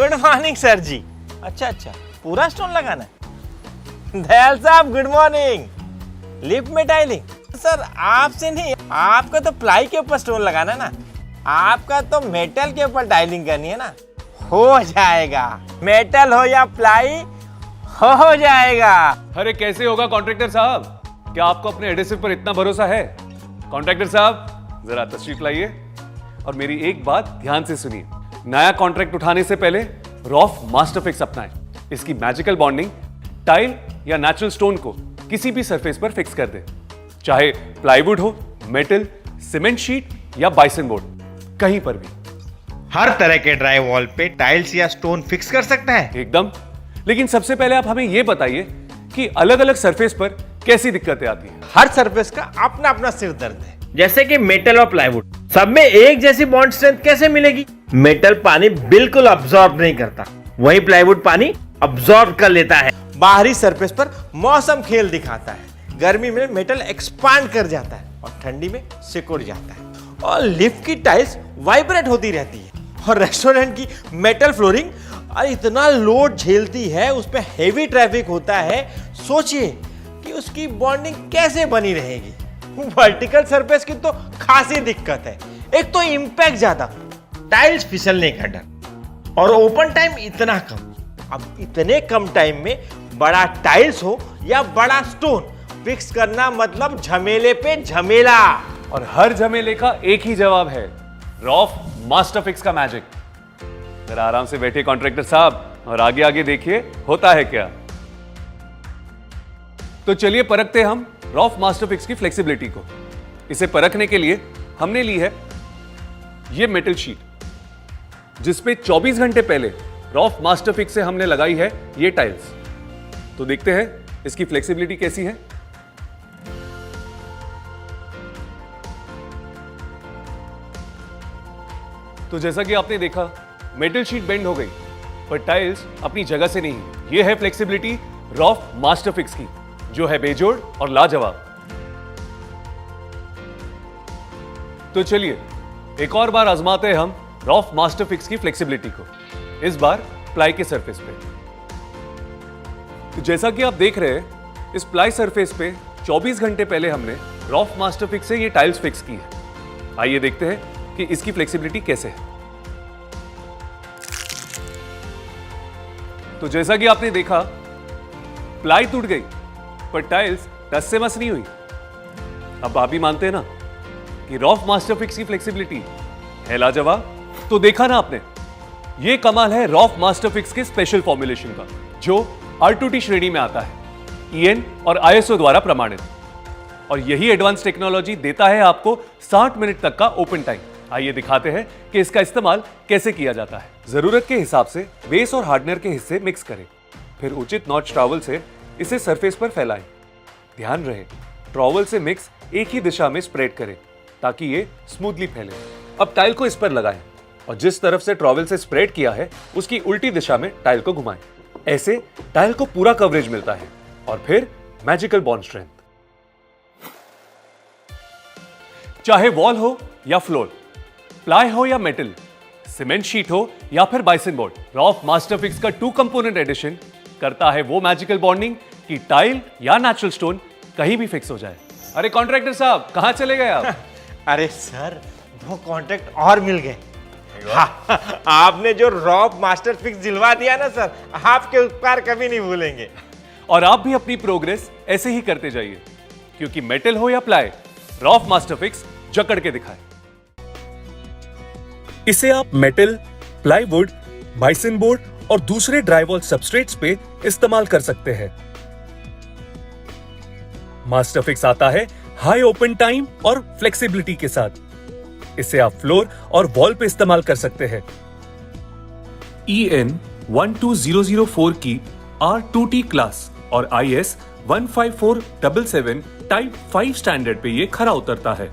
Good morning sir जी। अच्छा, पूरा stone लगाना है? दयाल साहब गुड मॉर्निंग। लिफ्ट में टाइलिंग? सर आपसे नहीं, आपका तो प्लाई के ऊपर स्टोन लगाना ना, आपका तो मेटल के ऊपर टाइलिंग करनी है ना। हो जाएगा, मेटल हो या प्लाई हो जाएगा। अरे कैसे होगा कॉन्ट्रैक्टर साहब, क्या आपको अपने एडेसिव पर इतना भरोसा है? कॉन्ट्रैक्टर साहब जरा तशरीफ लाइए और मेरी एक बात ध्यान से सुनिए। नया कॉन्ट्रैक्ट उठाने से पहले रॉफ मास्टरफिक्स अपनाएं। इसकी मैजिकल बॉन्डिंग टाइल या नेचुरल स्टोन को किसी भी सरफेस पर फिक्स कर दे, चाहे प्लाईवुड हो, मेटल, सीमेंट शीट या बाइसन बोर्ड, कहीं पर भी। हर तरह के ड्राई वॉल पे टाइल्स या स्टोन फिक्स कर सकता है? एकदम। लेकिन सबसे पहले आप हमें यह बताइए कि अलग अलग सरफेस पर कैसी दिक्कतें आती हैं। हर सरफेस का अपना अपना सिर दर्द है। जैसे कि मेटल और प्लाईवुड, सब में एक जैसी बॉन्ड स्ट्रेंथ कैसे मिलेगी? मेटल पानी बिल्कुल अब्सॉर्ब नहीं करता, वहीं प्लाईवुड पानी अब्सॉर्ब कर लेता है। बाहरी सरफेस पर मौसम खेल दिखाता है। गर्मी में मेटल एक्सपांड कर जाता है और ठंडी में सिकुड़ जाता है। और लिफ्ट की टाइल्स वाइब्रेट होती रहती है। और रेस्टोरेंट की मेटल फ्लोरिंग इतना लोड झेलती है, उस पर हेवी ट्रैफिक होता है। सोचिए कि उसकी बॉन्डिंग कैसे बनी रहेगी। वर्टिकल सरफेस की तो खासी दिक्कत है। एक तो इंपैक्ट ज्यादा, टाइल्स फिसलने का डर, और ओपन टाइम इतना कम। अब इतने कम टाइम में बड़ा टाइल्स हो या बड़ा स्टोन फिक्स करना मतलब झमेले पे झमेला। और हर झमेले का एक ही जवाब है, रॉफ मास्टरफिक्स का मैजिक। जरा आराम से बैठिए कॉन्ट्रैक्टर साहब और आगे आगे देखिए होता है क्या। तो चलिए परखते हम रॉफ मास्टरफिक्स की फ्लेक्सिबिलिटी को। इसे परखने के लिए हमने ली है यह मेटल शीट, जिसपे 24 घंटे पहले रॉफ मास्टरफिक्स से हमने लगाई है ये टाइल्स। तो देखते हैं इसकी फ्लेक्सिबिलिटी कैसी है। तो जैसा कि आपने देखा, मेटल शीट बेंड हो गई, पर टाइल्स अपनी जगह से नहीं। यह है फ्लेक्सिबिलिटी रॉफ मास्टरफिक्स की, जो है बेजोड़ और लाजवाब। तो चलिए एक और बार आजमाते हैं हम रॉफ मास्टरफिक्स की फ्लेक्सिबिलिटी को, इस बार प्लाई के सरफेस पे। तो जैसा कि आप देख रहे हैं, इस प्लाई सरफेस पे 24 घंटे पहले हमने रॉफ मास्टरफिक्स से ये टाइल्स फिक्स की है। आइए देखते हैं कि इसकी फ्लेक्सिबिलिटी कैसे है। तो जैसा कि आपने देखा, प्लाई टूट गई पर टाइल्स टस से मस नहीं हुई। अब आप भी मानते हैं ना कि रॉफ मास्टरफिक्स की फ्लेक्सिबिलिटी है लाजवाब। तो देखा ना आपने, यह कमाल है रॉफ मास्टरफिक्स के स्पेशल फॉर्मुलेशन का, जो R2T श्रेणी में आता है, EN और ISO द्वारा प्रमाणित। और यही एडवांस टेक्नोलॉजी देता है आपको 60 मिनट तक का ओपन टाइम। आइए दिखाते हैं कि इसका इस्तेमाल कैसे किया जाता है। जरूरत के हिसाब से बेस और हार्डनर के हिस्से मिक्स करें, फिर उचित नॉच ट्रॉवल से इसे सरफेस पर फैलाएं। ध्यान रहे, ट्रॉवल से मिक्स एक ही दिशा में स्प्रेड करें ताकि ये स्मूथली फैले। अब टाइल को इस पर लगाएं और जिस तरफ से ट्रॉवल से स्प्रेड किया है उसकी उल्टी दिशा में टाइल को घुमाएं। ऐसे टाइल को पूरा कवरेज मिलता है और फिर मैजिकल बॉन्ड स्ट्रेंथ। चाहे वॉल हो या फ्लोर, प्लाई हो या मेटल, सीमेंट शीट हो या फिर बाइसन बोर्ड, रॉफ मास्टरफिक्स का 2 कंपोनेंट एडिशन करता है वो मैजिकल बॉन्डिंग कि टाइल या नेचुरल स्टोन कहीं भी फिक्स हो जाए। अरे कॉन्ट्रैक्टर साहब कहां चले गए आप? अरे सर, 2 कॉन्ट्रैक्ट और मिल गए। हाँ, आपने जो रॉफ मास्टरफिक्स दिलवा दिया ना सर, आपके उपकार कभी नहीं भूलेंगे। और आप भी अपनी प्रोग्रेस ऐसे ही करते जाइए, क्योंकि मेटल हो या प्लाई, रॉफ मास्टरफिक्स जकड़ के दिखाए। इसे आप मेटल, प्लाईवुड, बाइसन बोर्ड और दूसरे ड्राईवॉल सबस्ट्रेट्स पे इस्तेमाल कर सकते हैं। मास्टरफिक्स आता है हाई ओपन टाइम और फ्लेक्सिबिलिटी के साथ। इसे आप फ्लोर और वॉल पे इस्तेमाल कर सकते हैं। EN 12004 की R2T क्लास और IS 15477 टाइप 5 स्टैंडर्ड पे ये खरा उतरता है।